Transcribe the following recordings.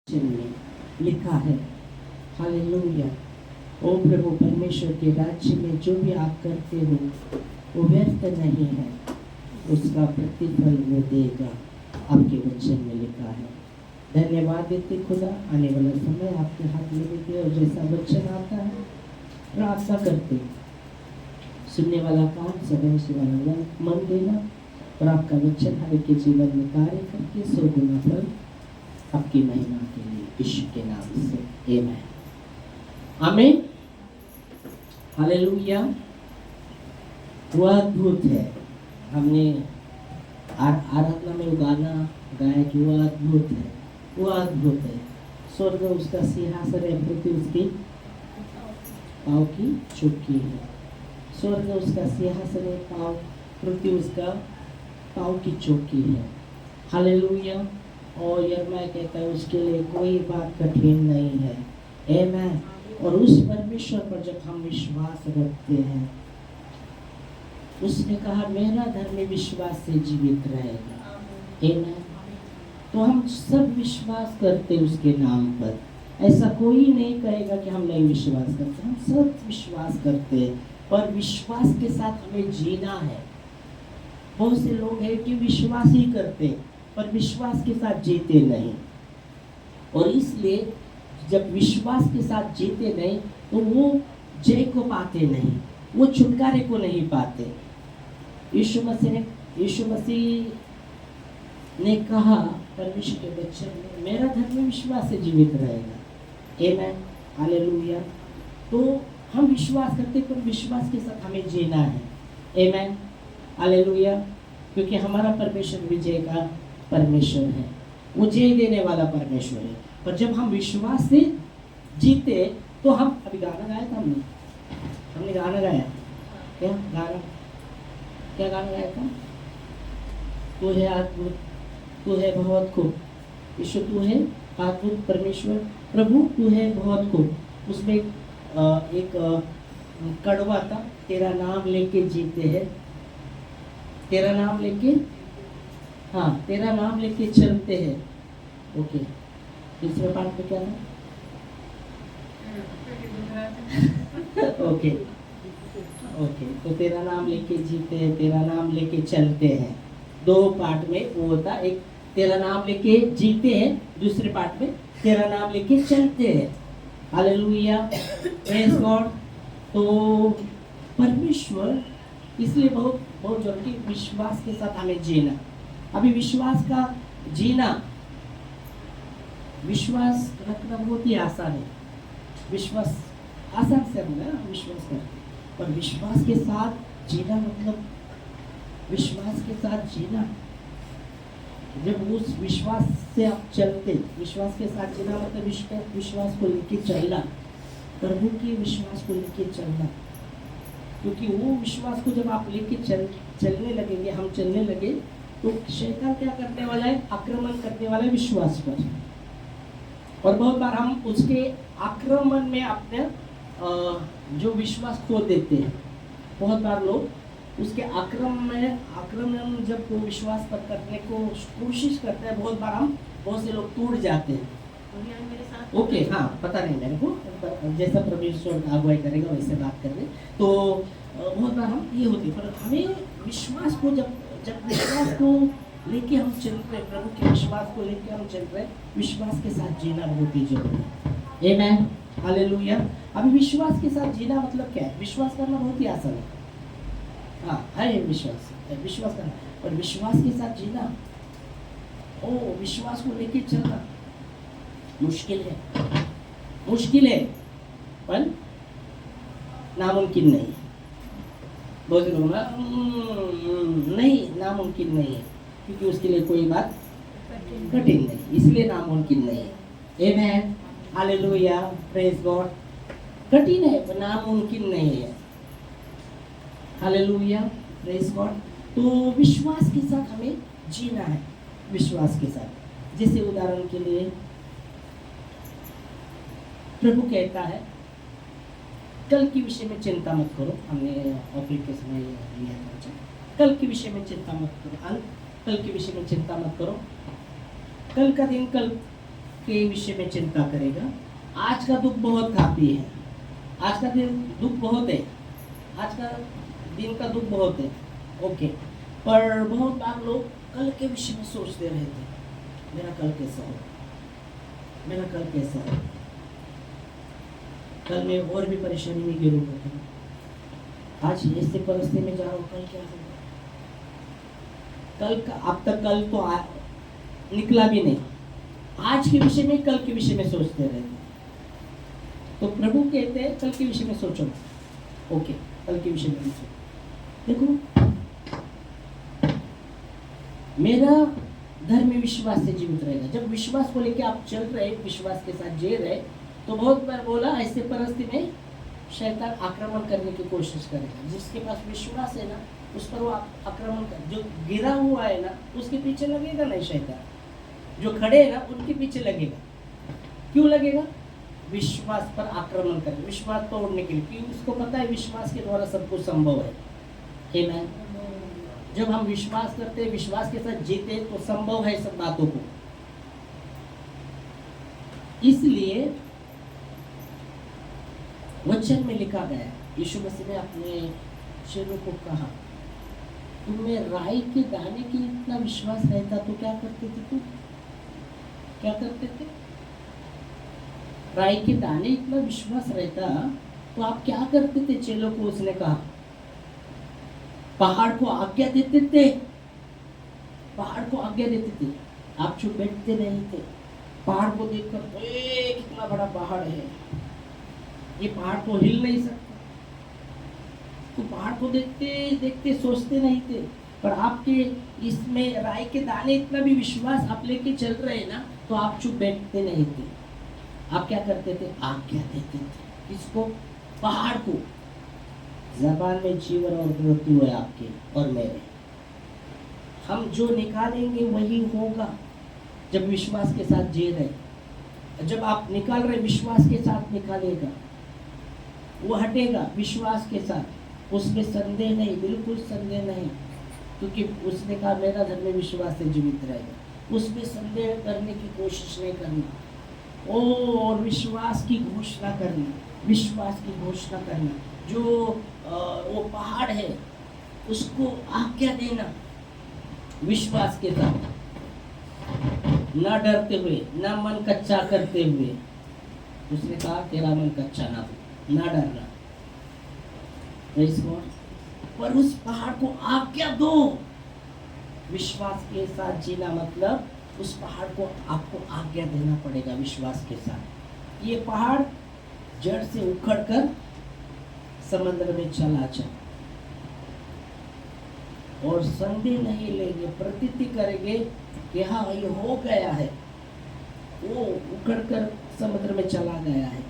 में लिखा है। हालेलुया। ओ प्रभु परमेश्वर के राज्य में जो भी आप करते हो वो व्यर्थ नहीं है, उसका प्रतिफल वो देगा, आपके वचन में लिखा है। धन्यवाद देते खुदा, आने वाला समय आपके हाथ में देते और जैसा वचन आता है प्रार्थना करते, सुनने वाला कान समझने वाला मन देना और आपका वचन हर एक के जीवन में कार्य करके 100 गुना फल आपकी महिमा के लिए यीशु के नाम से आमीन। आमीन। हालेलुया। वो अद्भुत है। हमने आराधना में गाना गाया कि वो अद्भुत है, वो अद्भुत है। स्वर्ग उसका सिंहासन है, पृथ्वी उसकी पाँव की चौकी है। स्वर्ग उसका सिंहासन है, पाँव पृथ्वी उसका पाँव की चौकी है। हालेलुया। और यिर्मयाह कहता है उसके लिए कोई बात कठिन नहीं है। आमीन। और उस परमेश्वर पर जब हम विश्वास रखते हैं, उसने कहा मेरा धर्म विश्वास से जीवित रहेगा। आमीन। तो हम सब विश्वास करते उसके नाम पर। ऐसा कोई नहीं कहेगा कि हम नहीं विश्वास करते, हम सब विश्वास करते हैं, पर विश्वास के साथ हमें जीना है। बहुत से लोग हैं कि विश्वास ही करते पर विश्वास के साथ जीते नहीं, और इसलिए जब विश्वास के साथ जीते नहीं तो वो जय को पाते नहीं, वो छुटकारे को नहीं पाते। यीशु मसीह ने कहा परमेश्वर के बच्चे में मेरा धर्म विश्वास से जीवित रहेगा। आमीन। हालेलुया। तो हम विश्वास करते पर विश्वास के साथ हमें जीना है। आमीन। हालेलुया। क्योंकि हमारा परमेश्वर विजय का परमेश्वर है, वो जय देने वाला परमेश्वर है। पर जब हम विश्वास से जीते तो हम अभी गाना गाया था, हमने गाना गाया क्या गाना गाया था? तू है अद्भुत, तू है बहुत खूब, यीशु तू है अद्भुत परमेश्वर, प्रभु तू है बहुत खूब। उसमें एक कड़वा था, तेरा नाम लेके जीते हैं, तेरा नाम लेके, हाँ तेरा नाम लेके चलते हैं। ओके, तीसरे पार्ट में क्या था? ओके ओके, तो तेरा नाम लेके जीते हैं, तेरा नाम लेके चलते हैं। दो पार्ट में वो होता, एक तेरा नाम लेके जीते हैं, दूसरे पार्ट में तेरा नाम लेके चलते हैं। Hallelujah, praise God. तो परमेश्वर इसलिए बहुत बहुत जरूरी विश्वास के साथ हमें जीना। अभी विश्वास का जीना, विश्वास रखना बहुत ही आसान है। विश्वास आसान से हम ना विश्वास करते, पर विश्वास के साथ जीना मतलब विश्वास के साथ जीना, जब उस विश्वास से आप चलते, विश्वास के साथ जीना मतलब विश्वास को लेके चलना, प्रभु के विश्वास को लेके चलना। क्योंकि वो विश्वास को जब आप लेके चलने लगेंगे, हम चलने लगे, तो शैतान क्या करने वाला है? आक्रमण करने वाला है विश्वास पर। और बहुत बार हम उसके आक्रमण में अपने जो विश्वास खो देते हैं। बहुत बार लोग उसके आक्रमण जब वो विश्वास पर करने को कोशिश करते हैं, बहुत से लोग टूट जाते हैं। ओके, हाँ पता नहीं मेरे को, जैसा परमेश्वर अगुवाई करेगा वैसे बात कर रहे। तो बहुत बार हम ये होती, पर हमें विश्वास को जब विश्वास को लेके हम चल रहे, प्रभु के विश्वास को लेके हम चल रहे, विश्वास के साथ जीना बहुत ही जरूरी है। आमीन। हालेलुया। अभी विश्वास के साथ जीना मतलब क्या है? विश्वास करना बहुत ही आसान है, हाँ है विश्वास करना, और विश्वास के साथ जीना, ओ विश्वास को लेके चलना मुश्किल है, पर नामुमकिन नहीं है। बहुत लोग नहीं, नामुमकिन नहीं है, क्योंकि उसके लिए कोई बात कठिन नहीं, इसलिए नामुमकिन नहीं है। आमीन। Hallelujah, praise God. कठिन है पर नामुमकिन नहीं है। Hallelujah, praise God. तो विश्वास के साथ हमें जीना है, विश्वास के साथ। जैसे उदाहरण के लिए प्रभु कहता है कल के विषय में चिंता मत करो, हमने ऑफिस के समय लिया था, कल के विषय में चिंता मत करो, कल के विषय में चिंता मत करो, कल का दिन कल के विषय में चिंता करेगा। आज का दुख बहुत काफी है, आज का दिन दुख बहुत है, आज का दिन का दुख बहुत है, ओके। पर बहुत बार लोग कल के विषय में सोचते रहते हैं, मेरा कल कैसा हो, मेरा कल कैसा हो, कल मैं और भी परेशानी में गिरूंगा, आज ऐसे परिस्थिति में जा रहा हूँ, कल क्या होगा, कल का अब तक कल तो निकला भी नहीं, आज के विषय में कल के विषय में सोचते रहते। तो प्रभु कहते हैं कल के विषय में सोचो, ओके, कल के विषय में सोचो। देखो, मेरा धर्म में विश्वास से जीवित रहेगा। जब विश्वास को लेकर आप चल रहे, विश्वास के साथ जी रहे, तो बहुत बार बोला ऐसे परिस्थिति में शैतान आक्रमण करने की कोशिश करेगा। जिसके पास विश्वास है ना, उस पर वो आक्रमण कर, जो गिरा हुआ है ना उसके पीछे लगेगा नहीं शैतान, जो खड़े है ना उनके पीछे लगेगा। क्यों लगेगा? विश्वास पर आक्रमण कर, विश्वास तोड़ने के लिए, क्योंकि उसको पता है विश्वास के द्वारा सब कुछ संभव है। आमीन। जब हम विश्वास करते हैं, विश्वास के साथ जीते, तो संभव है सब बातों को। इसलिए वचन में लिखा गया, यीशु मसीह ने अपने चेलों को कहा, तुम्हें राई के दाने की इतना विश्वास रहता तो क्या करते थे तुम? क्या करते थे? राई के दाने इतना विश्वास रहता तो आप क्या करते थे? चेलों को उसने कहा, पहाड़ को आज्ञा देते थे, पहाड़ को आज्ञा देते थे, आप चुप बैठते नहीं थे। पहाड़ को देखकर, कितना बड़ा पहाड़ है, ये पहाड़ तो हिल नहीं सकता, तो पहाड़ को देखते देखते सोचते नहीं थे। पर आपके इसमें राई के दाने इतना भी विश्वास आप लेके चल रहे हैं ना, तो आप चुप बैठते नहीं थे। आप क्या करते थे? आज्ञा देते थे। किसको? पहाड़ को। ज़बान में जीवन और मृत्यु है आपके और मेरे, हम जो निकालेंगे वही होगा। जब विश्वास के साथ जी रहे, जब आप निकाल रहे विश्वास के साथ निकालेगा, वो हटेगा विश्वास के साथ, उसमें संदेह नहीं, बिल्कुल संदेह नहीं, क्योंकि उसने कहा मेरा धर्म में विश्वास से जीवित रहेगा। उसमें संदेह करने की कोशिश नहीं करना, और विश्वास की घोषणा करना, विश्वास की घोषणा करना। जो वो पहाड़ है उसको आज्ञा देना विश्वास के साथ, ना डरते हुए, ना मन कच्चा करते हुए। उसने कहा तेरा मन कच्चा ना हो, ना डरना, पर उस पहाड़ को आज्ञा दो। विश्वास के साथ जीना मतलब उस पहाड़ को आपको आज्ञा देना पड़ेगा विश्वास के साथ। ये पहाड़ जड़ से उखड़कर समुद्र में चला जाए, और संदेह नहीं लेंगे, प्रतीति करेंगे कि हाँ ये हो गया है, वो उखड़कर समुद्र में चला गया है।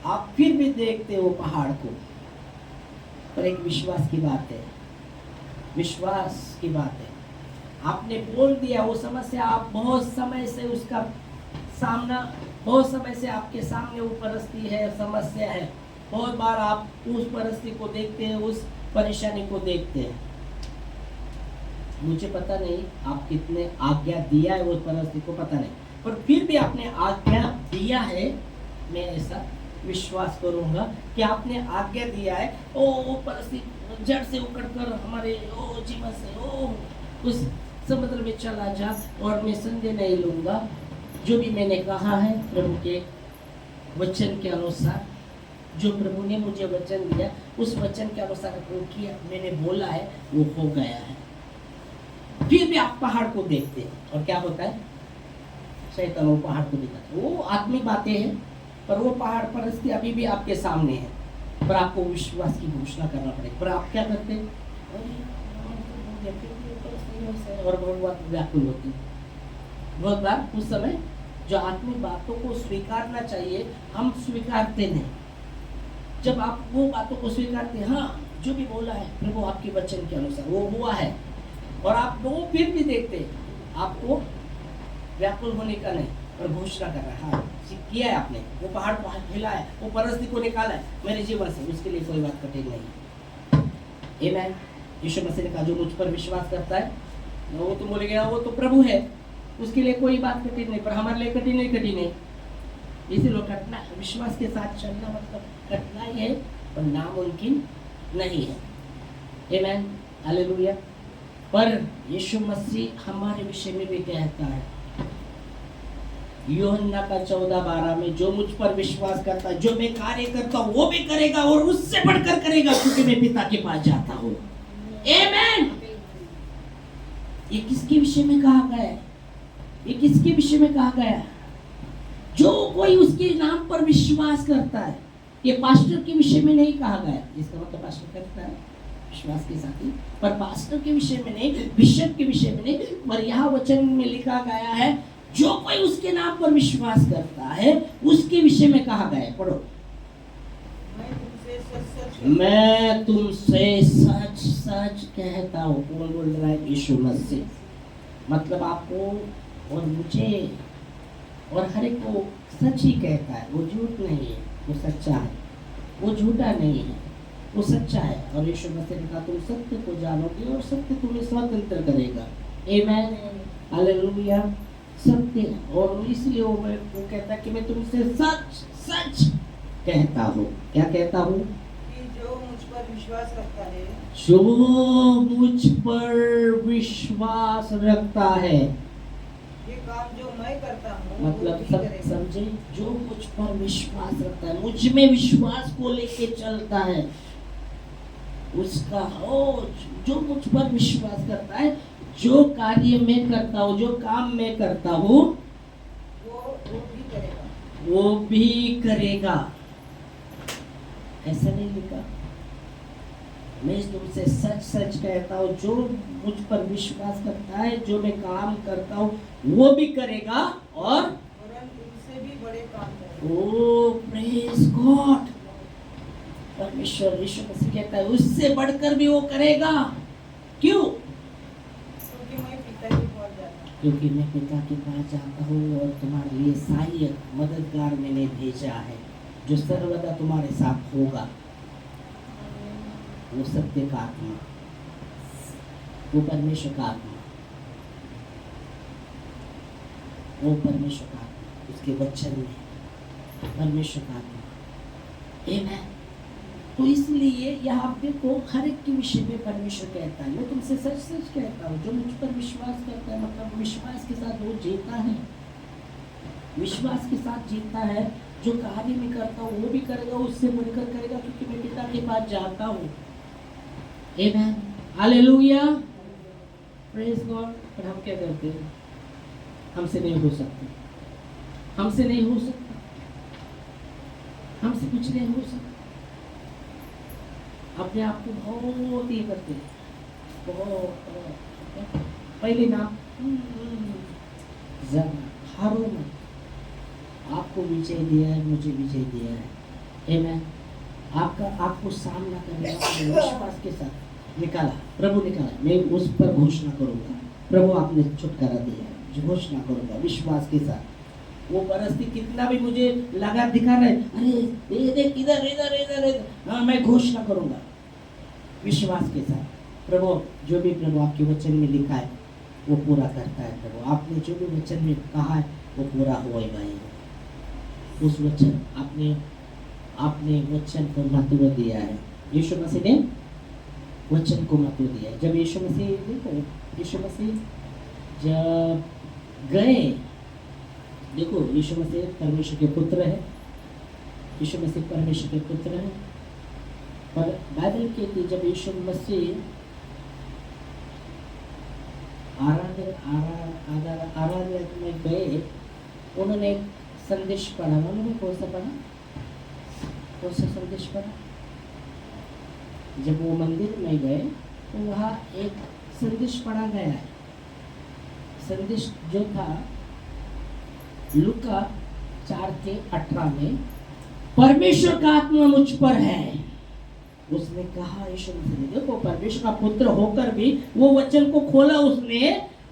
आप फिर भी देखते हो पहाड़ को, पर एक विश्वास की बात है, विश्वास की बात है। आपने बोल दिया, वो समस्या आप बहुत समय से उसका सामना, बहुत समय से आपके सामने वो परिस्थिति है, समस्या है। बहुत बार आप उस परिस्थिति को देखते हैं, उस परेशानी को देखते हैं। मुझे पता नहीं आप कितने आज्ञा दिया है उस परिस्थिति को, पता नहीं, पर फिर भी आपने आज्ञा दिया है। मैं ऐसा विश्वास करूंगा कि आपने आज्ञा दिया है, वो परिस्थिति जड़ से उखड़कर हमारे जीवन से उस समुद्र में चला जा, और मैं संदेह नहीं लूंगा। जो भी मैंने कहा है प्रभु के वचन के अनुसार, जो प्रभु ने मुझे वचन दिया, उस वचन के अनुसार वो किया, मैंने बोला है, वो हो गया है। फिर भी आप पहाड़ को देखते हैं, और क्या होता है? शैतान वो पहाड़ को दिखाता है। वो आत्मिक बातें हैं, पर वो पहाड़ परिस्थिति अभी भी आपके सामने है, पर आपको विश्वास की घोषणा करना पड़ेगा। पर आप क्या करते हैं? और बहुत बार व्याकुल होती है। बहुत बार उस समय जो आत्मिक बातों को स्वीकारना चाहिए, हम स्वीकारते नहीं। जब आप वो बातों को स्वीकारते हैं, हाँ जो भी बोला है प्रभु आपके वचन के अनुसार वो हुआ है, और आप वो फिर भी देखते, आपको व्याकुल होने का नहीं, और घोषणा कर रहा है, हाँ किया है आपने, वो पहाड़ को हिला है, वो परिस्थिति को निकाला है मेरे जीवन से, उसके लिए कोई बात कठिन नहीं। आमीन। यीशु मसीह ने कहा जो मुझ पर विश्वास करता है, वो तो बोले गया वो तो प्रभु है, उसके लिए कोई बात कठिन नहीं, पर हमारे लिए कठिन नहीं। इसीलिए कठिना विश्वास के साथ चलना मतलब कठिनाई है पर नामुमकिन नहीं है। आमीन, हालेलुया। पर यीशु मसीह हमारे विषय में भी कहता है, यूहन्ना का 14:12 में, जो मुझ पर विश्वास करता है, जो मैं कार्य करता हूँ वो भी करेगा और उससे बढ़कर करेगा, क्योंकि मैं पिता के पास जाता हूँ। आमीन। ये किसके विषय में कहा गया है? ये किसके विषय में कहा गया है? जो कोई उसके नाम पर विश्वास करता है। ये पास्टर के विषय में नहीं कहा गया है, इसका मतलब पास्टर करता है विश्वास के साथ ही, पर पास्टर के विषय में नहीं, बिशप के विषय में नहीं, पर यहाँ वचन में लिखा गया है जो कोई उसके नाम पर विश्वास करता है उसके विषय में कहा गया है। पढ़ो, मैं तुमसे सच सच कहता हूँ। कौन बोल रहा है? यीशु मसीह। मतलब आपको और मुझे और हर एक को सच ही कहता है, वो झूठ नहीं है, वो सच्चा है, वो झूठा नहीं है, वो सच्चा है। और यीशु मसीह ने कहा तुम सत्य को जानोगे और सत्य तुम्हें स्वतंत्र करेगा। आमीन, हालेलुया। सत्य, और इसलिए वो कहता है कि मैं तुमसे सच सच कहता हूँ। क्या कहता हूँ? जो मुझ पर विश्वास रखता है, जो मुझ पर विश्वास रखता है, ये काम जो मैं करता हूँ, मतलब सब समझे, जो मुझ पर विश्वास रखता है, मुझ में विश्वास को लेके चलता है, उसका हो, जो मुझ पर विश्वास करता है, जो कार्य मैं करता हूँ, जो काम मैं करता हूँ, वो भी करेगा। ऐसा नहीं लिखा? मैं तुमसे सच सच कहता हूँ, जो मुझ पर विश्वास करता है, जो मैं काम करता हूँ वो भी करेगा और उनसे भी बड़े काम करेगा। ओ प्रेज गॉड। परमेश्वर यीशु मसीह कहता है उससे बढ़कर भी वो करेगा। क्यों? क्योंकि मैं पिता के पास जाता हूँ और तुम्हारे लिए सहायक मददगार मैंने भेजा है, जो सर्वदा तुम्हारे साथ होगा। वो सत्य का आत्मा, वो परमेश्वर का आत्मा, वो परमेश्वर का आत्मा, उसके वचन में परमेश्वर का आत्मा। आमीन। तो इसलिए यहाँ पे को हर एक के विषय में परमेश्वर कहता है, मैं तुमसे सच सच कहता हूँ, जो मुझ पर विश्वास करता है, मतलब विश्वास के साथ वो जीता है, विश्वास के साथ जीता है, जो कार्य में करता हूँ वो भी करेगा, उससे बढ़कर करेगा, क्योंकि मैं पिता के पास जाता हूँ। आमीन, हालेलुया, प्रेज गॉड। पर हम क्या करते हैं? हमसे नहीं हो सकता, हमसे नहीं हो सकता, हमसे कुछ नहीं हो सकता। अपने आप को बहुत ही करते हैं, बहुत। पहले नाम हारो मत, आपको विजय दिया है, मुझे विजय दिया है। आमीन। आपको सामना करने का विश्वास के साथ निकाला, प्रभु निकाला। मैं उस पर घोषणा करूंगा, प्रभु आपने छुटकारा दिया है, घोषणा करूंगा विश्वास के साथ। वो परिस्थिति कितना भी मुझे लगा दिखा रहे, अरे देख इधर इधर इधर इधर, हाँ मैं घोषणा करूंगा विश्वास के साथ। प्रभु जो भी प्रभु आपके वचन में लिखा है वो पूरा करता है। प्रभु आपने जो भी वचन में कहा है वो पूरा होएगा ही। उस वचन आपने वचन को महत्व दिया है। यीशु मसीह ने वचन को महत्व दिया है। जब यीशु मसीह, देखो यीशु मसीह जब गए, देखो यीशु मसीह परमेश्वर के पुत्र है, यीशु मसीह परमेश्वर के पुत्र है। पर बाइबल कहती है जब यीशु मसीह आराधना में गए, उन्होंने एक संदेश पढ़ा। उन्होंने कौन सा पढ़ा? कौन सा संदेश पढ़ा? जब वो मंदिर में गए तो वहाँ एक संदेश पढ़ा गया है। संदेश जो था लूका 4:18 में, परमेश्वर का आत्मा मुझ पर है। उसने कहा यीशु मसीह ने, देखो परमेश्वर का पुत्र होकर भी वो वचन को खोला उसने,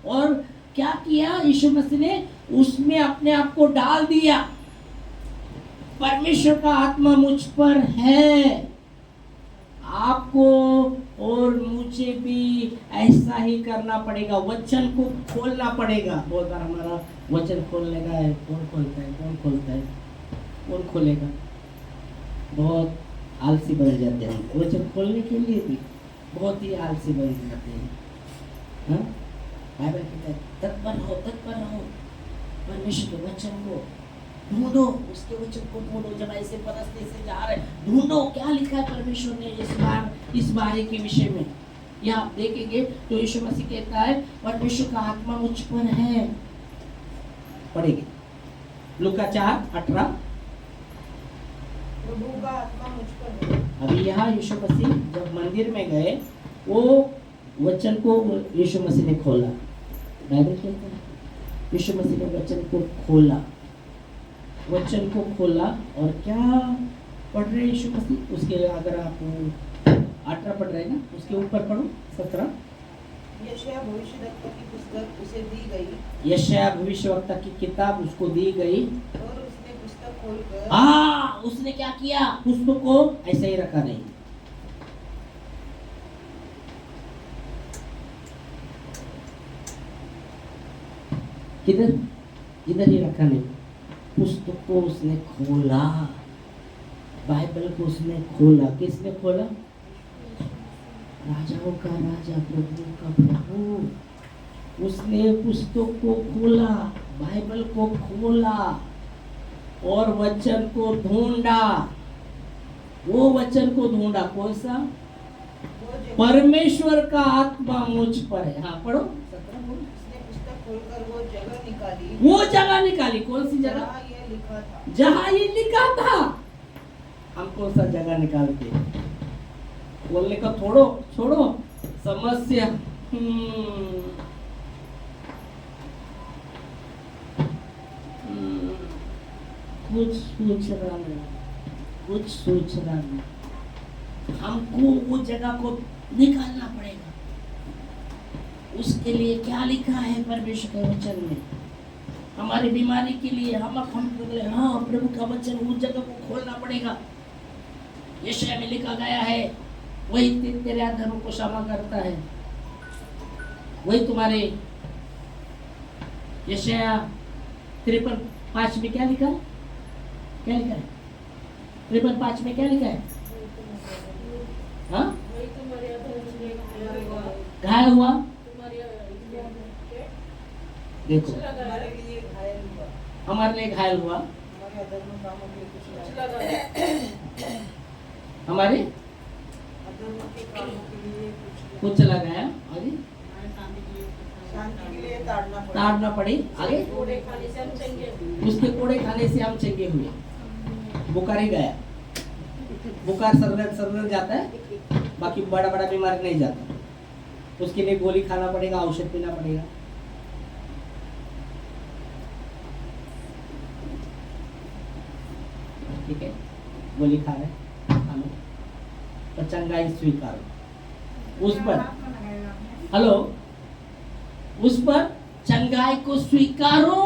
और क्या किया यीशु मसीह ने? उसमें अपने आप को डाल दिया। परमेश्वर का आत्मा मुझ पर है। आपको और मुझे भी ऐसा ही करना पड़ेगा, वचन को खोलना पड़ेगा। बहुत बार हमारा वचन खोलने का है, कौन खोलता है, कौन खोलता है, कौन खोलेगा? बहुत आलसी बन जाते हैं, वचन खोलने के लिए भी बहुत ही आलसी बन जाते हैं। हाँ, बाइबल कहता है तत्पर रहो, परमेश्वर के वचन को ढूंढो, उसके वचन को ढूंढो। जब ऐसे परस्ते से जा रहे, ढूंढो क्या लिखा है परमेश्वर ने इस बारे के विषय में। यहाँ आप देखेंगे तो यीशु मसीह कहता है परमेश्वर का आत्मा मुझ पर है। पढ़ेंगे लूका 4:18। प्रभु का आत्मा मुझ पर है। अभी यहाँ यीशु मसीह जब मंदिर में गए, वो वचन को यीशु मसीह ने खोला। बाइबल कहता है यीशु मसीह ने वचन को खोला, वचन को खोला। और क्या पढ़ रहे यीशु मसीह? उसके अगर आप 18 पढ़ रहे हैं ना, उसके ऊपर पढ़ो 17। यशायाह भविष्यद्वक्ता की पुस्तक उसे दी गई। यशायाह भविष्यवक्ता की किताब उसको दी गई और उसने पुस्तक खोलकर उसने क्या किया? पुस्तक को ऐसे ही रखा नहीं, किधर इधर ही रखा नहीं, पुस्तक को उसने खोला, बाइबल को उसने खोला। किसने खोला? राजाओं का राजा, प्रभु का प्रभु। उसने पुस्तक को खोला, बाइबल को खोला और वचन को ढूंढा। वो वचन को ढूंढा, कौन सा? परमेश्वर का आत्मा मुझ पर है। हाँ पढ़ो 17 बोलो। उसने पुस्तक खोलकर वो जगह निकाली। वो जगह निकाली, कौन सी जगह? जहाँ ये लिखा था। जहाँ ये लिखा था। हम कौन सा जगह निकालते? बोलने का छोड़ो समस्या। कुछ सोचना नहीं, हमको वो जगह को निकालना पड़ेगा। उसके लिए क्या लिखा है परमेश्वर के वचन में? हमारी बीमारी के लिए हम प्रभु का वचन, उस जगह को खोलना पड़ेगा। यशायाह में लिखा गया है वही तेरे अधर्मों को क्षमा करता है। वही तुम्हारे यशायाह 53:5 में क्या लिखा है? क्या लिखा है 53:5 में? क्या लिखा है? हाँ, घायल हुआ, देखो हमारे लिए घायल हुआ, हमारे लिए घायल हुआ, हमारे अधर्म कामों के लिए कुछ लगा, हमारे अधर्म के कामों के लिए कुछ चला गया। आगे शांति के लिए ताड़ना पड़ी। आगे उसके कोड़े खाने से हम चंगे हुए। बुखार ही गया, बुखार सर जाता है, बाकी बड़ा बड़ा बीमारी नहीं जाता। उसके लिए गोली खाना पड़ेगा, औषध पीना पड़ेगा। ठीक है, गोली खा रहे खा लो, तो चंगाई स्वीकारो। उस पर हेलो, उस पर चंगाई को स्वीकारो,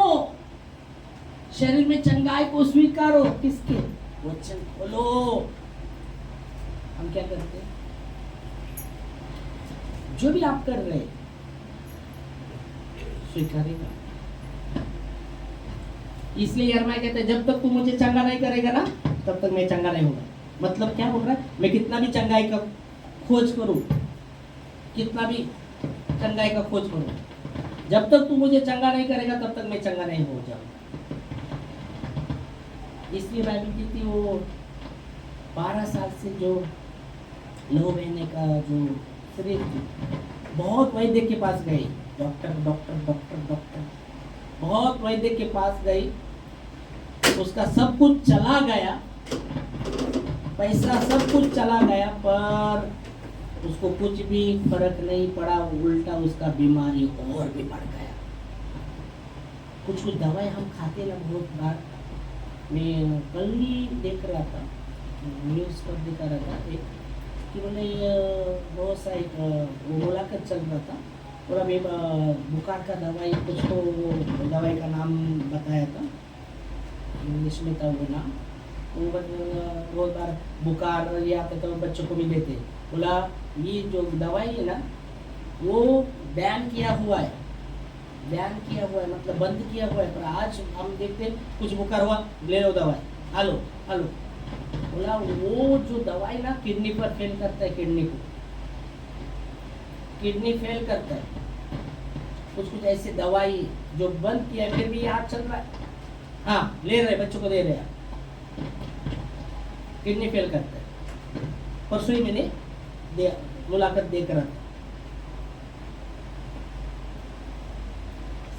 शरीर में चंगाई को स्वीकारो। किसके? वचन खोलो। हम क्या करते हैं? जो भी आप कर रहे हैं स्वीकारेगा। इसलिए यिर्मयाह कहते हैं जब तक तू मुझे चंगा नहीं करेगा ना, तब तक मैं चंगा नहीं होगा। मतलब क्या बोल रहा है? मैं कितना भी चंगाई का खोज करूं, कितना भी चंगाई का खोज करूं, जब तक तू मुझे चंगा नहीं करेगा तब तक मैं चंगा नहीं हो जाऊंगा। इसलिए बाइबल कहती वो 12 साल से जो लहू बहने का जो शरीर थी, बहुत वैद्य के पास गई, डॉक्टर बहुत वैद्य के पास गई। उसका सब कुछ चला गया, पैसा सब कुछ चला गया, पर उसको कुछ भी फर्क नहीं पड़ा। उल्टा उसका बीमारी और भी बढ़ गया। कुछ दवाई हम खाते ना बहुत बार। मैं कल ही देख रहा था, न्यूज़ पर दिखा रहा था एक कि बोले बहुत सा एक वो मुलाकात चल रहा था और अभी बुखार का दवाई कुछ तो दवाई का नाम बताया था, इंग्लिश में था वो नाम। बहुत बार बुखार ये आता तो बच्चों को भी देते, बोला ये जो दवाई है ना वो बैन किया हुआ है, बैन किया हुआ है मतलब बंद किया हुआ है, पर आज हम देखते हैं कुछ बुखार हुआ ले लो दवाई, हेलो हेलो। बोला वो जो दवाई ना किडनी पर फेल करता है, किडनी को, किडनी फेल करता है। कुछ कुछ ऐसी दवाई जो बंद किया है फिर भी यहाँ चल रहा है, हाँ ले रहे बच्चों को दे रहे हैं, किडनी फेल करता है। परसों ही मैंने मुलाकात देकर रहा था,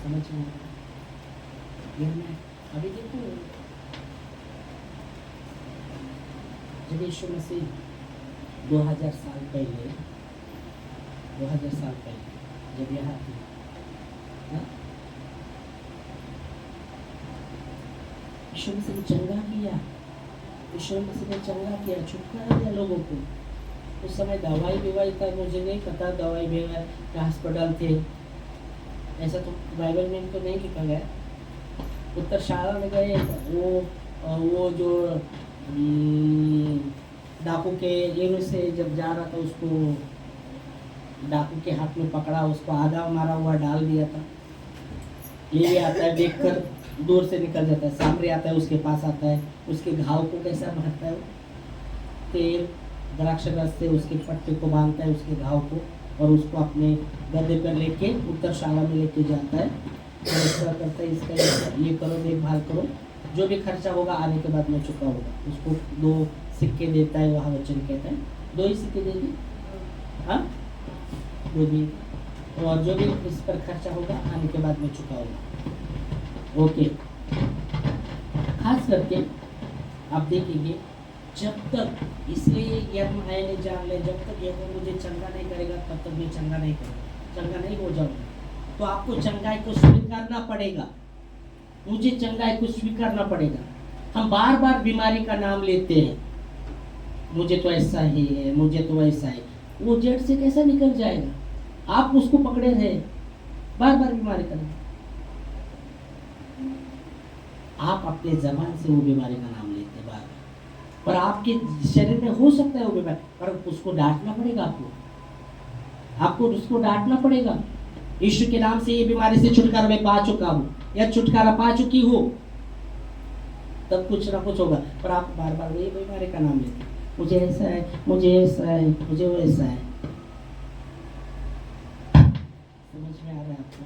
समझ में मैं अभी देखो जब यीशु मसीह 2000 साल पहले जब यहाँ थे, यीशु मसीह ने चंगा किया, यीशु मसीह ने चंगा किया, छुटकारा दिया लोगों को। उस समय दवाई बीवाई का मुझे नहीं पता, दवाई बीवाई का अस्पताल थे ऐसा तो बाइबल में तो नहीं लिखा गया। उत्तर शाला में गए, वो जो डाकू के एवं से जब जा रहा था उसको डाकू के हाथ में पकड़ा, उसको आधा मारा हुआ डाल दिया था। ले आता है देखकर दूर से निकल जाता है, सामने आता है उसके पास आता है, उसके घाव को कैसा भरता है, तेल द्राक्ष रस से उसके पट्टे को बांधता है उसके घाव को, और उसको अपने गद्दे पर लेके उत्तर शाला में लेके जाता है और इसका करता है, इसका ये करो, देखभाल करो, जो भी खर्चा होगा आने के बाद में चुका होगा। उसको 2 सिक्के देता है, वहाँ वचन कहता है 2 ही सिक्के देंगे, हाँ 2 भी, और जो भी इस पर खर्चा होगा आने के बाद में चुका होगा। ओके, खास करके आप देखेंगे जब तक, इसलिए यह मैंने जान ले, जब तक यह मुझे चंगा नहीं करेगा तब तक मैं चंगा नहीं करूँगा, चंगा नहीं हो जाऊँगा। तो आपको चंगाई को स्वीकारना पड़ेगा, मुझे चंगाई को स्वीकारना पड़ेगा। हम बार बार बीमारी का नाम लेते हैं, मुझे तो ऐसा ही है, मुझे तो ऐसा है, वो जड़ से कैसा निकल जाएगा? आप उसको पकड़े रहे बार बार बीमारी का नाम, आप अपने जबान से वो बीमारी का नाम लेते बार बार, पर आपके शरीर में हो सकता है वो बीमारी, पर उसको डांटना पड़ेगा, आपको उसको डांटना पड़ेगा। यीशु के नाम से ये बीमारी से छुटकारा मैं पा चुका हूँ या छुटकारा पा चुकी हूँ, तब कुछ ना कुछ होगा। पर आप बार बार वही बीमारी का नाम लेते, मुझे ऐसा है, मुझे ऐसा है, मुझे वैसा है। समझ में आ रहा है आपको?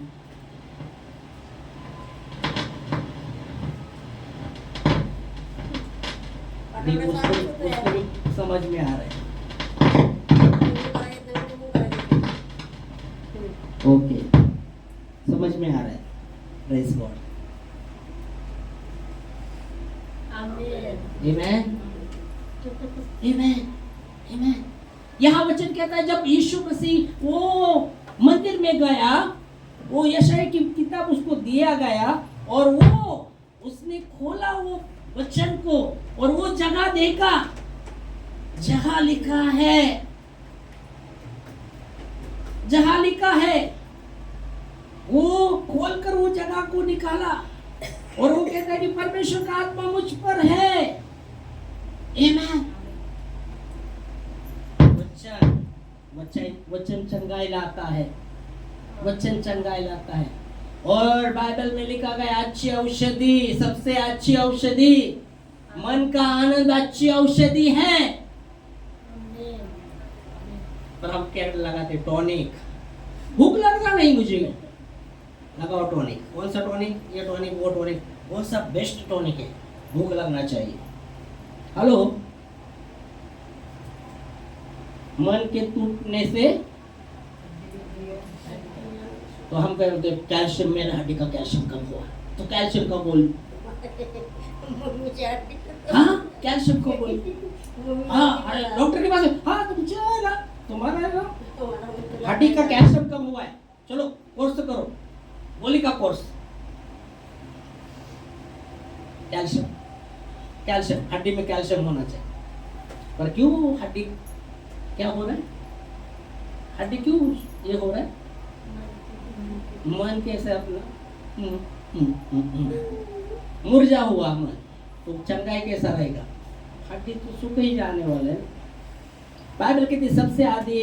उसको भी समझ में आ रहा है। ओके, समझ में आ रहा है। प्रेज गॉड, आमीन, आमीन, आमीन। यहाँ वचन कहता है जब यीशु मसीह वो मंदिर में गया, वो यशायाह की किताब उसको दिया गया और वो उसने खोला वो वचन को और वो जगह देखा, जहाँ लिखा है, वो खोलकर वो जगह को निकाला और वो कहता है कि परमेश्वर का आत्मा मुझ पर है। आमीन। वचन चंगाई लाता है, वचन चंगाई लाता है। और बाइबल में लिखा गया अच्छी औषधि, सबसे अच्छी औषधि, मन का आनंद अच्छी औषधि है। पर हम क्या लगाते? टॉनिक। भूख लग रहा नहीं मुझे, लगाओ टॉनिक। कौन सा टॉनिक? ये टॉनिक, वो टॉनिक, वो सब बेस्ट टॉनिक है, भूख लगना चाहिए। हेलो, मन के टूटने से तो हम कहते हैं कैल्शियम, मेरा हड्डी का कैल्शियम कम हुआ, तो कैल्शियम का बोल, हाँ कैल्शियम को बोल, हाँ डॉक्टर के पास, हाँ तुम्हारा हड्डी का कैल्शियम कम हुआ है, चलो कोर्स करो, गोली का कोर्स। कैल्शियम हड्डी में कैल्शियम होना चाहिए, पर क्यों हड्डी क्या हो रहा है? हड्डी क्यों ये हो रहा है? मन कैसे अपना मुरझा हुआ मन, तो चंगाई कैसा रहेगा? हड्डी तो सूख ही जाने वाले हैं। बाइबल कहती है सबसे आगे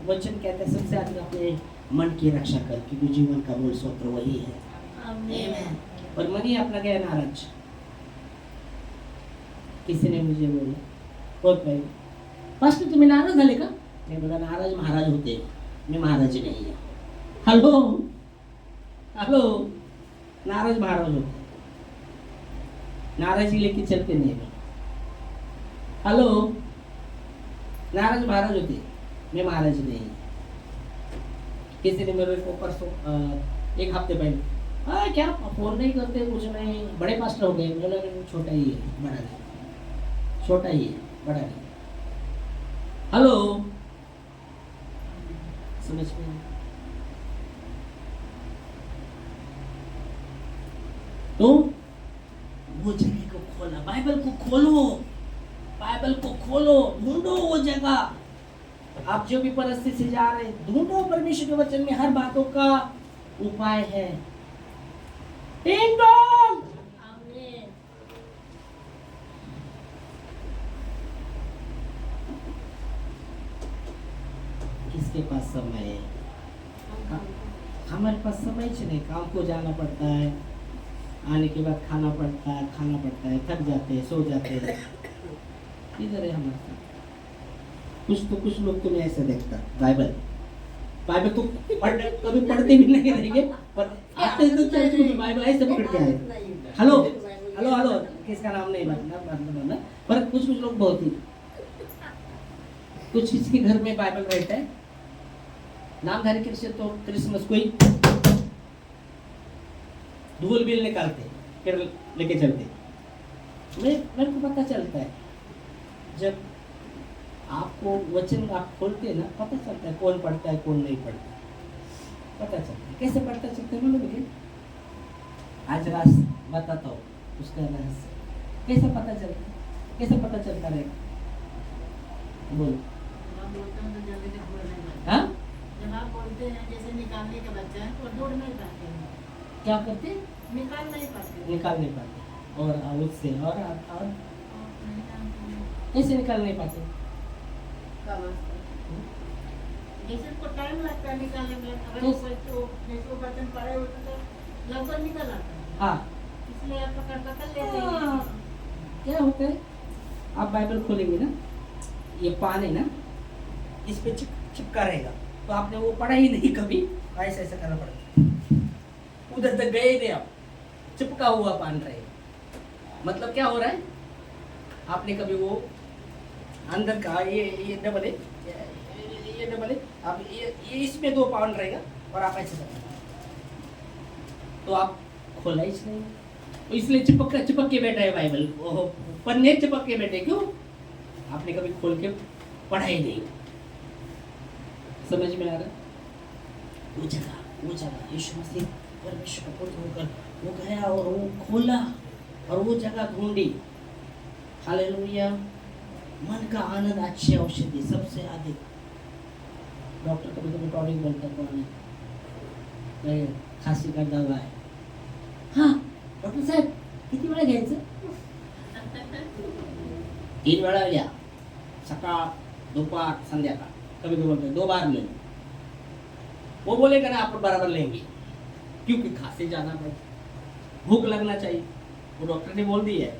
वचन कहते हैं सबसे आगे अपने मन की रक्षा कर, क्योंकि जीवन का मूल स्रोत वही है। आमीन। और मन ही अपना गया नाराज। किसी ने मुझे बोला बहुत भाई पास्टर तुम्हें नाराज झाले का? मैं बोला नाराज महाराज होते हैं, मैं महाराज नहीं है। हेलो हेलो, नाराज महाराज होते, नाराजी लेके चलते नहीं है। हेलो, नाराज महाराज होते, मैं महाराज नहीं। किसी ने मेरे को परसों एक हफ्ते पहले क्या फोन नहीं करते, कुछ नहीं, बड़े पास्टर हो गए। बोला छोटा ही है, बड़ा नहीं, छोटा ही है, बड़ा नहीं। हेलो, समझ में? तो वो जगह को खोला, बाइबल को खोलो, बाइबल को खोलो, ढूंढो वो जगह। आप जो भी परिस्थिति से जा रहे, ढूंढो परमेश्वर के वचन में हर बातों का उपाय है। टिंग टोंग, आमीन। किसके पास समय है? हमारे पास समय ही नहीं, काम को जाना पड़ता है, आने के बाद खाना पड़ता है, थक जाते हैं, सो जाते हैं। इधर है हमारे साथ। कुछ लोग तुम्हें ऐसे देखता, बाइबल तो कभी पढ़ते भी नहीं रहेंगे, पर आते तो चर्च में बाइबल ऐसे पकड़ के आए। हेलो हेलो हेलो, किसका नाम नहीं मानना, पर कुछ लोग बहुत ही, कुछ किसके घर में बाइबल रहता है, नामधारी क्रिश्चियन तो क्रिसमस को ही धूल बिल निकालते फिर लेके चलते। मेरे को पता चलता है जब आपको वचन आप खोलते ना, पता चलता है कौन पढ़ता है कौन नहीं पढ़ता, पता चलता है। कैसे पढ़ता चलता है मालूम है? आज रात बताता हूँ उसका रहस्य, कैसे पता चलता है, कैसे पता चलता रहेगा? बोलो। हाँ, जब आप बोलते हैं जैसे निकालने का बच्चा है तो दौड़ नहीं पाते हैं, क्या करते? निकाल नहीं पाते, निकाल नहीं पाते। और उससे और कैसे निकाल नहीं पाते? जैसे को टाइम लगता है निकालने में, अगर वो जैसे वो बर्तन पड़े होते तो लगभग निकल आता है। हाँ, इसलिए आप पकड़ लेते हैं। क्या होता है, आप बाइबल खोलेंगे ना, ये पान है ना, इस पे चिपका रहेगा, तो आपने वो पढ़ा ही नहीं कभी, ऐसा ऐसा करना पड़ेगा, उधर तक गए नहीं, आप चिपका हुआ पान रहेगा। मतलब क्या हो रहा है, आपने कभी वो अंदर का ये डबल है, ये डबल है, आप ये इसमें 2 पाउंड रहेगा और आप ऐसे करना, तो आप खोला ही नहीं, तो इसलिए चिपक के बैठा है बाइबल, पन्ने चिपक के बैठे। क्यों? आपने कभी खोल के पढ़ा ही नहीं। समझ में आ रहा? वो जगह यीशु मसीह परमेश्वर का पुत्र होकर वो गया और वो खोला और वो जगह ढूंढी। हालेलुया। मन का आनंद अच्छी औषधि सबसे अधिक। डॉक्टर कभी कभी टॉनिक बोलता है, खांसी का दवा है। हाँ डॉक्टर साहेब किती वेळा घ्यायचं? 3 वेळा घ्या, सकाळ दोपहर संध्याकाळ। कभी कभी बोलते 2 बार ले लो। वो बोलेगा ना आप बराबर लेंगे, क्योंकि खांसी जाना है, भूख लगना चाहिए, वो डॉक्टर ने बोल दिया है।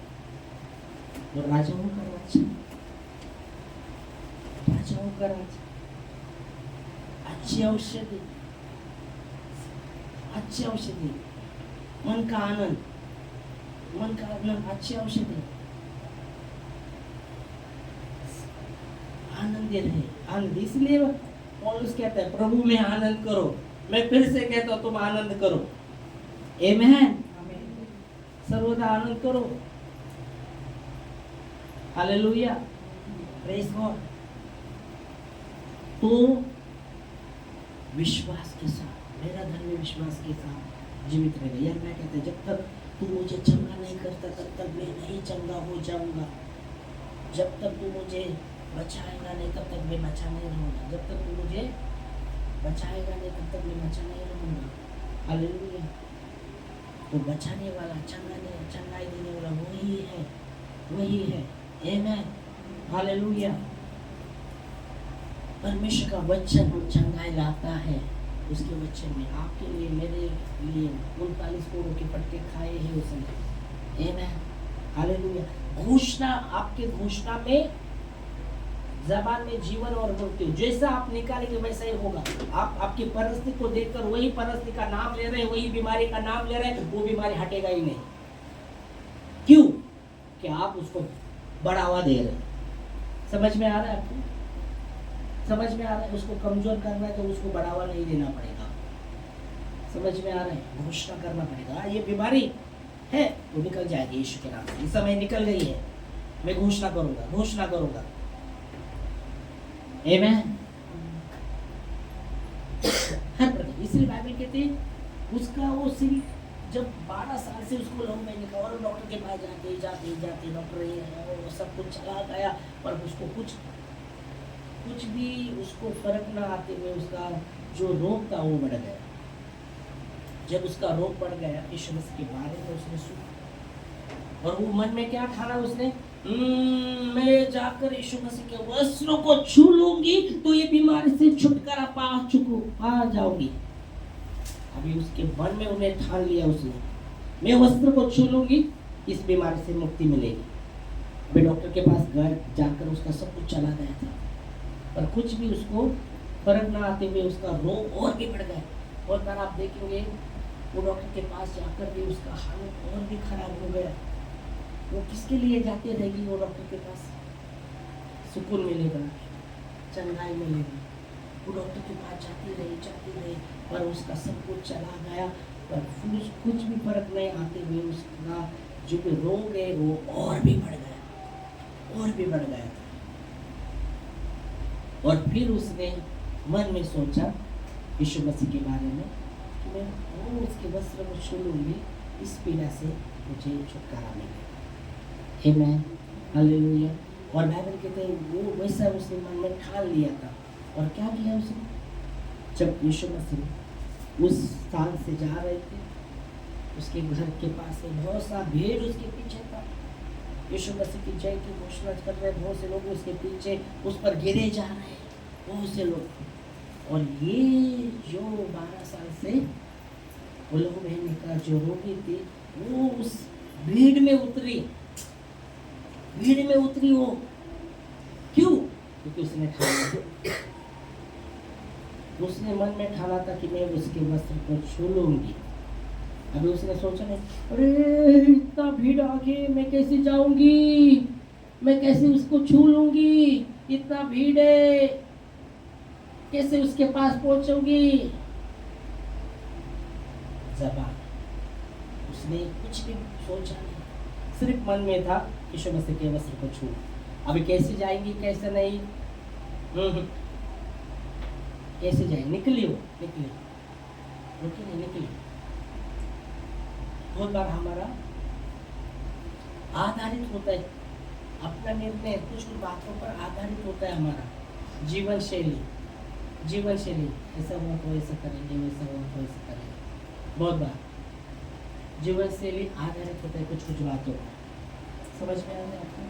वो राजाओं का राजा, राजाओं का राजा, अच्छी औषधि, अच्छी औषधि, मन का आनंद, अच्छी औषधि, आनंद रहे, आनंद। इसलिए पौलुस कहता है प्रभु में आनंद करो। मैं फिर से कहता हूं तुम आनंद करो। आमेन। सर्वदा आनंद करो। Hallelujah, praise God. तो विश्वास के साथ, मेरा धर्म विश्वास के साथ जीवित रहेगा। यार मैं कहता जब तक तू मुझे चंगा नहीं करता तब तक मैं नहीं चंगा हो जाऊंगा। जब तक तू मुझे बचाएगा नहीं तब तक मैं बचा नहीं रहूंगा। जब तक तू मुझे बचाएगा नहीं तब तक मैं बचा नहीं रहूंगा। हालेलुया। तो बचाने वाला, चंगाई देने वाला वही है वही है। आमेन, हालेलुया। परमेश्वर का वचन चंगाई लाता है। उसके वचन में आपके लिए, मेरे लिए 39 कोड़ों के फटके खाए हैं उसने। आमेन, हालेलुया। घोषणा, आपके घोषणा में जबान में जीवन और मृत्यु, जैसा आप निकालेंगे वैसा ही होगा। आप आपकी परिस्थिति को देखकर वही परिस्थिति का नाम ले रहे हैं, वही बीमारी का नाम ले रहे हैं, वो बीमारी हटेगा ही नहीं। क्यों? कि आप उसको बढ़ावा दे रहे हैं। समझ में आ रहा है आपको? समझ में आ रहा है? उसको कमजोर करना है तो उसको बढ़ावा नहीं देना पड़ेगा। समझ में आ रहा है? घोषणा करना पड़ेगा, ये बीमारी है वो निकल जाएगी यीशु के नाम से। इस समय निकल गई है, मैं घोषणा करूंगा, घोषणा करूंगा। आमेन। हर प्रकार, इसलिए बाइबल कहते हैं उसका वो सिर्फ जब 12 साल से उसको 9 महीने का, और डॉक्टर के पास जाते जाते डॉक्टर ये है वो सब कुछ चला गया, पर उसको कुछ भी उसको फर्क ना आते हुए उसका जो रोग था वो बढ़ गया। जब उसका रोग बढ़ गया, यीशु मसीह के बारे में उसने सुना, और वो मन में क्या ठाना उसने, मैं जाकर यीशु मसीह के वस्त्रों को छू लूंगी तो ये बीमारी से छुटकारा पा जाऊंगी। अभी उसके मन में उन्हें ठान लिया उसने, मैं वस्त्र को छू लूंगी, इस बीमारी से मुक्ति मिलेगी। अभी डॉक्टर के पास घर जाकर उसका सब कुछ चला गया था, पर कुछ भी उसको फर्क ना आते हुए उसका रोग और भी बढ़ गया। और बार आप देखेंगे वो डॉक्टर के पास जाकर भी उसका हालत और भी खराब हो गया। वो किसके लिए जाते रहेगी वो डॉक्टर के पास? सुकून मिलेगा, चंगाई मिलेगी। वो डॉक्टर के पास जाती रही, पर उसका सब कुछ चला गया, पर कुछ भी फर्क नहीं आते हुए उसका जो भी रोग है वो और भी बढ़ गया। और फिर उसने मन में सोचा यीशु मसीह के बारे में कि मैं वो उसके वस्त्र को छू लूंगी, इस पीड़ा से मुझे छुटकारा मिलेगा। आमेन, हालेलुया। और बाइबल कहते हैं वो वैसा उसने मन में ठान लिया था। और क्या किया उसने? जब यीशु मसीह उस स्थान से जा रहे थे, उसके घर के पास से बहुत सा भीड़ उसके पीछे था। यीशु मसीह की जय की घोषणा कर रहे, बहुत से लोग उसके पीछे उस पर गिरे जा रहे हैं, बहुत से लोग। और ये जो 12 साल से वो लोग बहन का जो रोगी थी, वो उस भीड़ में उतरी वो। क्यों? क्योंकि उसने मन में ठाना था कि मैं उसके वस्त्र को छू लूंगी। अभी उसने सोचा नहीं, अरे इतना भीड़ आगे मैं कैसे जाऊंगी, मैं कैसे उसको छू लूंगी, इतना भीड़ है, कैसे उसके पास पहुंचूंगी। जबान, उसने कुछ भी सोचा नहीं, सिर्फ मन में था यीशु मसीह के वस्त्र को छू। अभी कैसे जाएंगी, कैसे नहीं, कैसे जाएंगे? निकली रुकी नहीं, निकली। बहुत बार हमारा आधारित होता है अपना निर्णय, कुछ बातों पर आधारित होता है हमारा जीवन शैली। ऐसा हुआ तो ऐसा करेंगे, वैसा हुआ तो ऐसा करेंगे। बहुत बार जीवन शैली आधारित होता है कुछ बातों पर। समझ में आ रहा है आपको?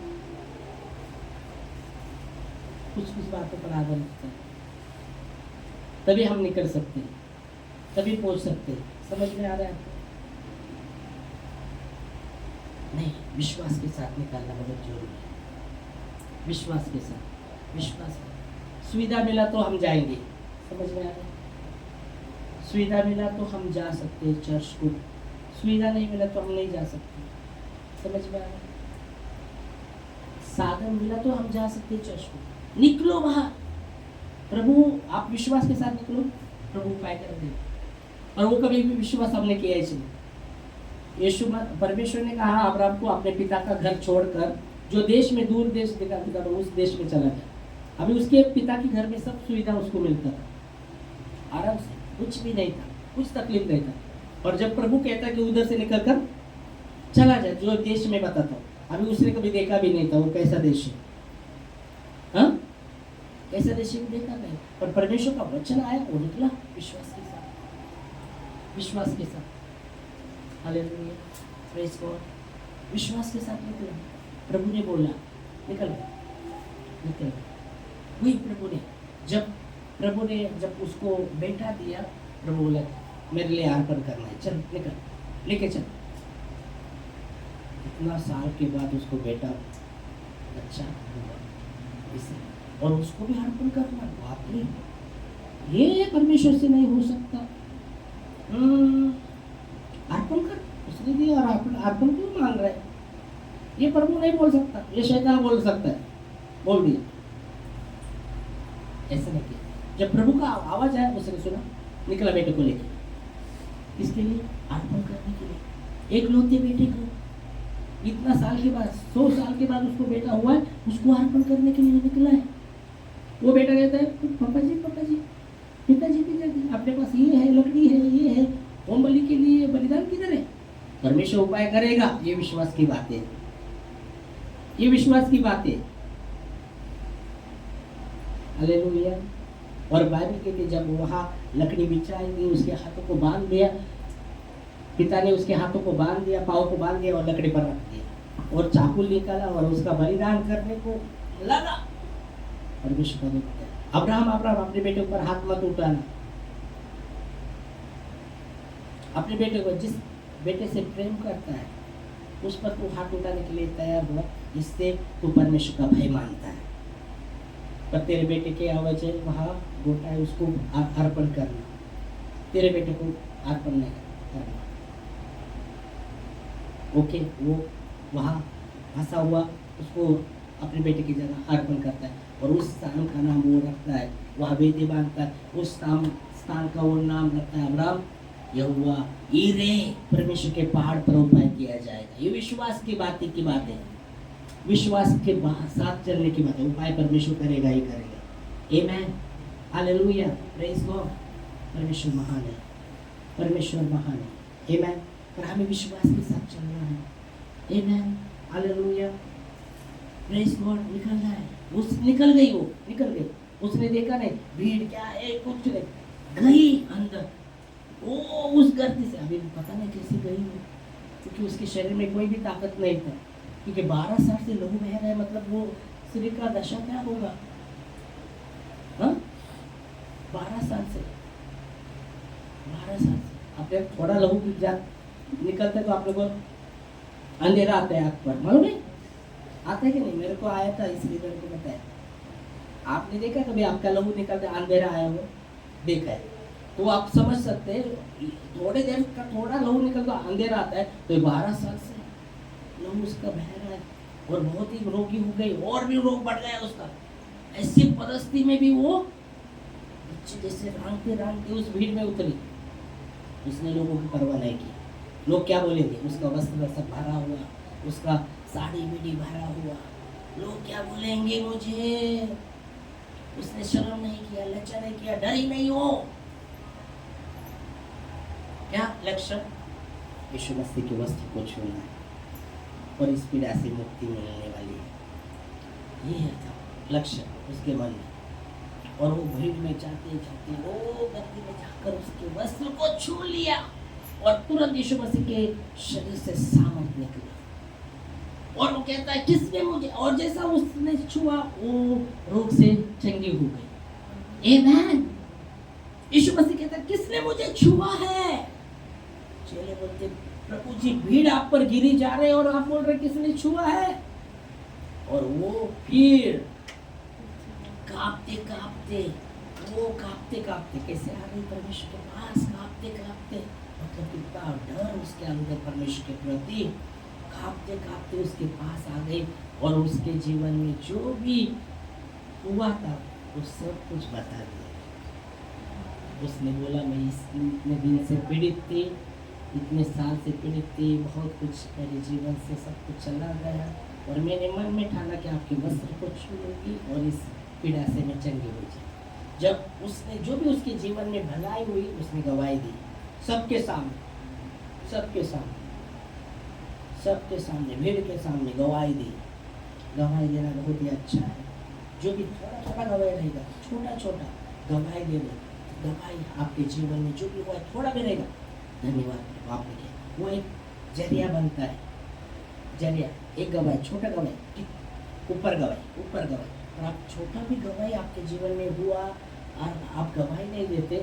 कुछ बातों पर आधारित होता है, तभी हम निकल सकते हैं, तभी पहुंच सकते हैं। समझ में आ रहा है आपको? नहीं, विश्वास के साथ निकालना बहुत जरूरी है। विश्वास के साथ सुविधा मिला तो हम जाएंगे। समझ में आ रहा है? सुविधा मिला तो हम जा सकते हैं चर्च को, सुविधा नहीं मिला तो हम नहीं जा सकते। समझ में आ रहा है? साधन मिला तो हम जा सकते हैं चर्च को। निकलो वहां, प्रभु आप विश्वास के साथ निकलो, प्रभु उपाय कर दे। और वो कभी भी विश्वास हमने किया इसलिए यीशु परमेश्वर ने कहा अब्राहम को अपने पिता का घर छोड़कर जो देश में दूर देश दिखा उस देश में चला गया। अभी उसके पिता के घर में सब सुविधा उसको मिलता था आराम से, कुछ भी नहीं था, कुछ तकलीफ नहीं था। और जब प्रभु कहता कि उधर से निकल कर चला जाए जो देश में बताता हूँ, अभी उसने कभी देखा भी नहीं था वो कैसा देश है, हाँ कैसा देश है देखा नहीं। पर परमेश्वर का वचन आया, वो निकला विश्वास के साथ हालेलुया, प्रेज गॉड, विश्वास के साथ निकला। प्रभु ने बोला निकल गया, निकल गया। वही प्रभु ने जब उसको बेटा दिया, प्रभु बोला मेरे लिए अर्पण करना है, चल निकल, लेके चल। इतना साल के बाद उसको बेटा अच्छा हुआ इसे, और उसको भी अर्पण करना, बाप रे, ये परमेश्वर से नहीं हो सकता। अर्पण कर, उसने दिया और अर्पण क्यों मांग रहा है? ये प्रभु नहीं बोल सकता, ये शैतान बोल सकता है, बोल दिया। ऐसा नहीं किया। जब प्रभु का आवाज आया, उसने सुना, निकला बेटे को लेकर। किसके लिए? अर्पण करने के लिए। एक लौते बेटे को इतना साल के बाद, 100 साल के बाद उसको बेटा हुआ है, उसको अर्पण करने के लिए निकला है। वो बेटा कहता है पापा जी पिताजी अपने पास ये है, लकड़ी है, ये है, होम बलि के लिए बलिदान किधर है? परमेश्वर उपाय करेगा। ये विश्वास की बात है, ये विश्वास की बात है। हालेलुया। और बाइबल कहती है जब वहां लकड़ी बिछाई गई, उसके हाथों को बांध दिया, पिता ने उसके हाथों को बांध दिया, पाँव को बांध दिया और लकड़ी पर रख दिया और चाकू निकाला और उसका बलिदान करने को लगा। परमेश्वर का अब्राहम अपने बेटे पर हाथ मत उठाना। अपने बेटे को, जिस बेटे से प्रेम करता है उस पर तू हाथ उठाने के लिए तैयार हुआ, इससे तू परमेश्वर का भय मानता है। पर तेरे बेटे के आवाज है वहाँ गोटा है, उसको अर्पण करना, तेरे बेटे को अर्पण नहीं करना। ओके, वो वहाँ फंसा हुआ उसको अपने बेटे की जगह अर्पण करता है और उस स्थान का नाम वो रखता है, वह वेदी बांधता है, उस स्थान का वो नाम रखता है अब्राहम यहोवा ईरे। परमेश्वर के पहाड़ पर उपाय किया जाएगा। ये विश्वास की बात है, विश्वास के साथ चलने की बात है। उपाय परमेश्वर करेगा ही करेगा। आमेन, हालेलुया, प्रेज गॉड। परमेश्वर महान है, परमेश्वर महान है। आमेन। पर हमें विश्वास के साथ चलना है। आमेन, हालेलुया, प्रेज गॉड। निकलना है। उस निकल गई। उसने देखा नहीं भीड़ क्या है, कुछ नहीं, गई अंदर। वो उस गर्त से अभी पता नहीं कैसे गई वो, क्योंकि उसके शरीर में कोई भी ताकत नहीं था, क्योंकि 12 साल से लहू बह रहा है। मतलब वो स्त्री का दशा क्या होगा? 12 साल से आपने थोड़ा लहू की जात निकलता है तो आप लोगों को अंधेरा आता है आँख पर, मालूम है? आता है कि नहीं? मेरे को आया था, इसलिए मेरे को बताया। आपने देखा कभी आपका लहू निकलता अंधेरा आया हो? देखा है तो आप समझ सकते हैं। थोड़े देर का थोड़ा लहू निकलता अंधेरा आता है, तो 12 साल से लहू उसका बह रहा है और बहुत ही रोगी हो गई, और भी रोग बढ़ गया उसका। ऐसी परिस्थिति में भी वो जैसे रांगते उस भीड़ में उतरी। उसने लोगों की परवाह नहीं की। लोग क्या बोलेंगे? उसका वस्त्र सब भरा हुआ, उसका साड़ी बीड़ी भरा हुआ, लोग क्या बोलेंगे मुझे? उसने शर्म नहीं किया, लज्जा नहीं किया, डर ही नहीं हो। क्या लक्ष्य? यीशु मसीह के वस्त्र को छूना है और इस पीड़ा से मुक्ति मिलने वाली है। ये था लक्ष्य उसके मन में। और वो भीड़ में जाते वो गद्दी में जाकर उसके वस्त्र को छू लिया और तुरंत यीशु मसीह के शरीर से सामर्थ निकला। और वो कहता है किसने मुझे, और जैसा उसने छुआ वो रोग से चंगी हो गई। आमेन। यीशु मसीह कहता है किसने मुझे छुआ है? चेले बोलते प्रभु जी भीड़ आप पर गिरी जा रहे और आप बोल रहे किसने छुआ है? और वो भीड़ कांपते कैसे आ गई परमेश्वर के पास? कांपते मतलब कितना डर उसके अंदर परमेश्वर के प्रति। कांपते उसके पास आ गए और उसके जीवन में जो भी हुआ था वो सब कुछ बता दिया। उसने बोला मैं इतने दिन से पीड़ित थी, इतने साल से पीड़ित थी, बहुत कुछ मेरे जीवन से सब कुछ चला गया और मैंने मन में ठाना कि आपके वस्त्र को छू लूँगी और इस पीड़ा से मैं चंगी हो जाए। जब उसने जो भी उसके जीवन में भलाई हुई उसने गवाही दी सबके सामने भीड़ के सामने गवाही दी। गवाही देना बहुत ही अच्छा है। जो भी थोड़ा गवाही रहेगा, छोटा गवाही दे दो। गवाही आपके जीवन में जो भी हुआ थोड़ा भी रहेगा, धन्यवाद आपने किया, वो एक जरिया बनता है जरिया, एक गवाही, छोटा गवाही, ऊपर गवाही। और आप छोटा भी गवाही आपके जीवन में हुआ और आप गवाही नहीं देते,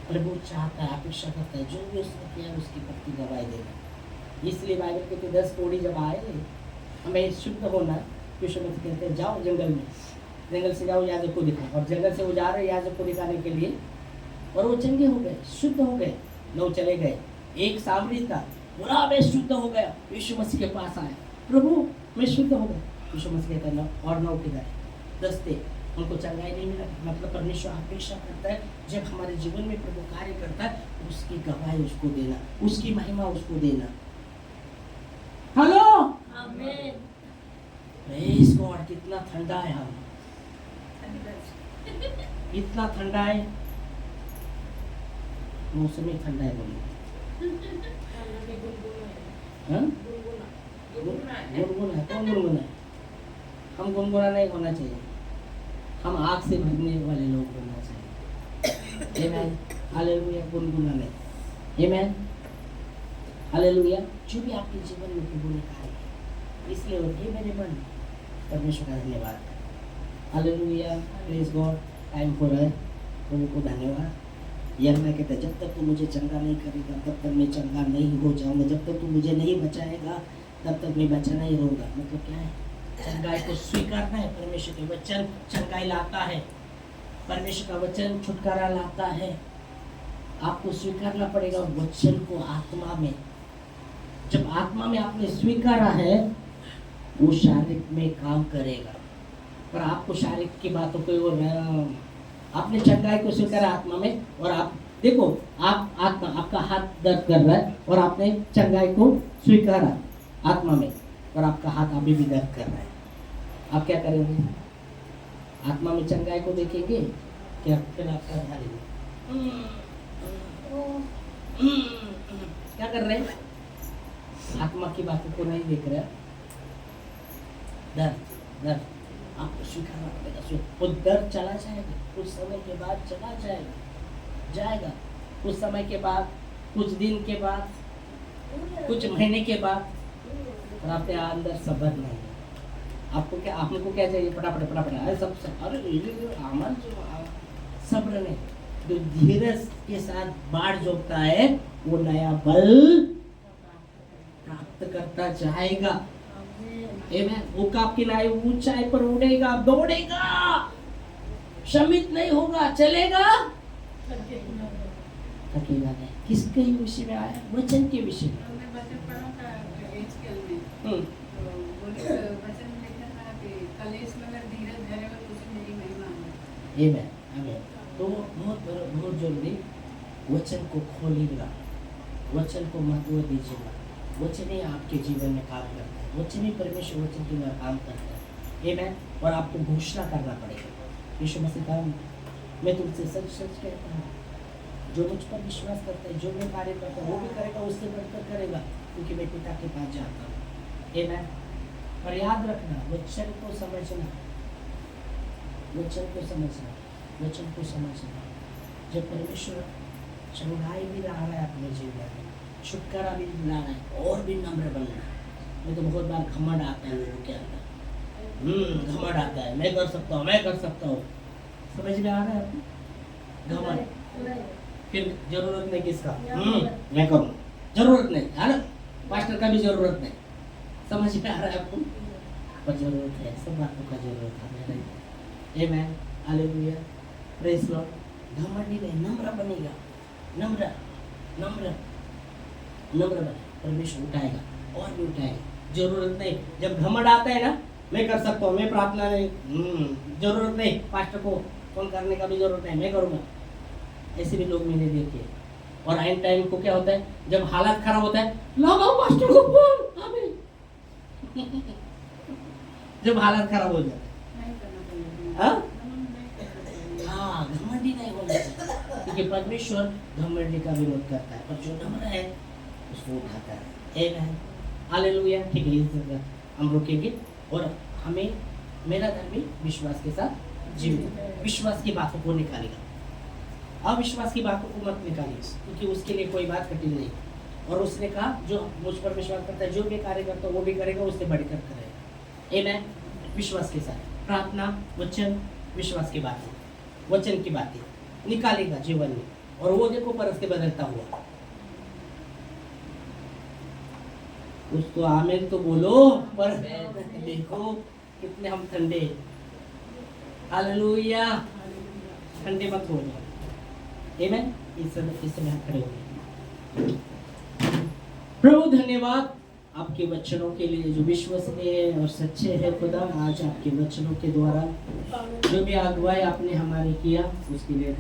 प्रभु चाहता है, अपेक्षा करता है जो भी उसने किया उसकी प्रति गवाही देगा। इसलिए बाइबल कहते 10 कोड़ी जब आए हमें शुद्ध होना, यीशु मसीह कहते हैं जाओ जंगल से जाओ याजक को दिखाओ, और जंगल से वो जा रहे याजक को दिखाने के लिए, और वो चंगे हो गए, शुद्ध हो गए, 9 चले गए। एक सामरी था, पूरा मैं शुद्ध हो गया, यीशु मसीह के पास आया, प्रभु मैं शुद्ध हो गया। यीशु मसीह कहता है और 9 के गए, 10 थे, उनको चंगाई नहीं मिला। मतलब परमेश्वर अपेक्षा करता है जब हमारे जीवन में प्रभु कार्य करता है उसकी गवाही उसको देना, उसकी महिमा उसको देना। हेलो आमीन। प्रेज़ गॉड, कितना ठंडा है हम, इतना ठंडा है, मौसमी ठंडा है बोलिए। हाँ? गुनगुना है, कौन गुनगुना है? हम गुनगुना नहीं होना चाहिए, हम आग से भरने वाले लोग होना चाहिए। आमेन, हालेलुया, गुनगुना नहीं। आमेन, हालेलुया। जो भी आपके जीवन में प्रभु ने कार्य किया, इसलिए हे मेरे मन परमेश्वर का धन्यवाद, हालेलुया, प्रेज गॉड। टाइम हो रहा है, प्रभु को धन्यवाद। यह मैं कहता जब तक तू मुझे चंगा नहीं करेगा तब तक मैं चंगा नहीं हो जाऊंगा, जब तक तू मुझे नहीं बचाएगा तब तक मैं बचा नहीं रहूँगा। मतलब क्या है? चंगाई को स्वीकारना है। परमेश्वर के वचन चंगाई लाता है, परमेश्वर का वचन छुटकारा लाता है। आपको स्वीकारना पड़ेगा वचन को आत्मा में। जब आत्मा में आपने स्वीकारा है वो शारीरिक में काम करेगा, पर आपको शारीरिक की बातों को आपने चंगाई को स्वीकारा आत्मा में, और आप देखो आप आत्मा आपका हाथ दर्द कर रहा है और आपने चंगाई को स्वीकारा आत्मा में, और आपका हाथ अभी भी दर्द कर रहा है। आप क्या करेंगे? आत्मा में चंगाई को देखेंगे क्या? फिर आपका ध्यान क्या कर रहे हैं? आत्मा की बातों को नहीं देख रहे, दर्द आपको स्वीकारना पड़ेगा। वो दर्द चला जाएगा, कुछ समय के बाद चला जाएगा, कुछ समय के बाद, कुछ दिन के बाद, कुछ महीने के बाद, और आपके अंदर सब्र नहीं है। आपको क्या चाहिए? फटाफट अरे सब अरे अमल जो सब्र नहीं, जो धीरज के साथ बाढ़ जोतता है वो नया बल प्राप्त करता जाएगा। वो आपकी नाई ऊंचाई पर उड़ेगा, दौड़ेगा, श्रमित नहीं होगा, चलेगा, थकेगा नहीं। किसके विषय में आया? वचन के विषय में। तो बहुत जल्दी वचन को खोलिएगा, वचन को महत्व दीजिएगा। वचन ही आपके जीवन में काम करता है, वचन ही परमेश्वर वचन के द्वारा काम करता है। आमीन। और आपको घोषणा करना पड़ेगा। यीशु मसीह कहा मैं तुमसे सच सच कहता हूँ, जो मुझ पर विश्वास करता है, जो मैं कार्य करता हूँ वो भी करेगा, उससे बढ़कर करेगा, क्योंकि मैं पिता के पास जाता हूँ। आमीन। और याद रखना, वचन को समझना, वचन को समझना, वचन को समझना। जब परमेश्वर चंगाई भी ला रहा है अपने जीवन में, छुटकारा भी ला रहा है, और भी नम्र बनना। मैं तो बहुत बार घमंड आता है लोगों के अंदर, घमंड आता है, मैं कर सकता हूँ। समझ में आ रहा है आपको? घमंड, फिर जरूरत नहीं किसका, मैं करूँ, जरूरत नहीं है ना, पास्टर का भी जरूरत नहीं। समझ में आ रहा है आपको? पर जरूरत है, सब बातों का जरूरत है। आमीन, हालेलुया, प्रेज़ लॉर्ड। घमंडी नहीं, नम्र बनेगा, नम्र बने, परमेश्वर उठाएगा और भी उठाएगा। जरूरत नहीं, जब घमंड आता है ना, मैं कर सकता हूँ, मैं प्रार्थना नहीं, जरूरत नहीं, पास्टर को फोन करने का भी जरूरत नहीं, मैं करूँगा। ऐसे भी लोग मैंने देखे। और आइन टाइम को क्या होता है, जब हालत खराब होता है, लगाओ पास्टर को फोन। आमीन। जब हालत खराब हो जाए, हाँ, घमंडी नहीं होना चाहिए, क्योंकि परमेश्वर घमंडी का विरोध करता है, पर जो नम्र है उसको उठाता है। आमीन, हालेलुया। ठीक है, इस जगह हम रुकेंगे और हमें मेरा धर्मी विश्वास के साथ जीवित, विश्वास की बातों को निकालेगा, अविश्वास की बातों को मत निकालिए, क्योंकि उसके लिए कोई बात कठिन नहीं। और उसने कहा जो मुझ पर विश्वास करता है, जो भी कार्य करता है वो भी करेगा, उससे बढ़कर करेगा। आमेन। विश्वास के साथ प्रार्थना, वचन, विश्वास की बातें, वचन की बातें निकालेगा जीवन में, और वो देखो परस्ते बदलता हुआ। कुछ तो आमीन तो बोलो। पर देखो कितने हम ठंडे, हालेलुया, ठंडे मत हो जाओ। आमीन। इस समय हम खड़े हो गए। प्रभु धन्यवाद आपके वचनों के लिए जो विश्वसनीय और सच्चे हैं खुदा। आज आपके वचनों के द्वारा जो भी अगुवाई आपने हमारी किया उसके लिए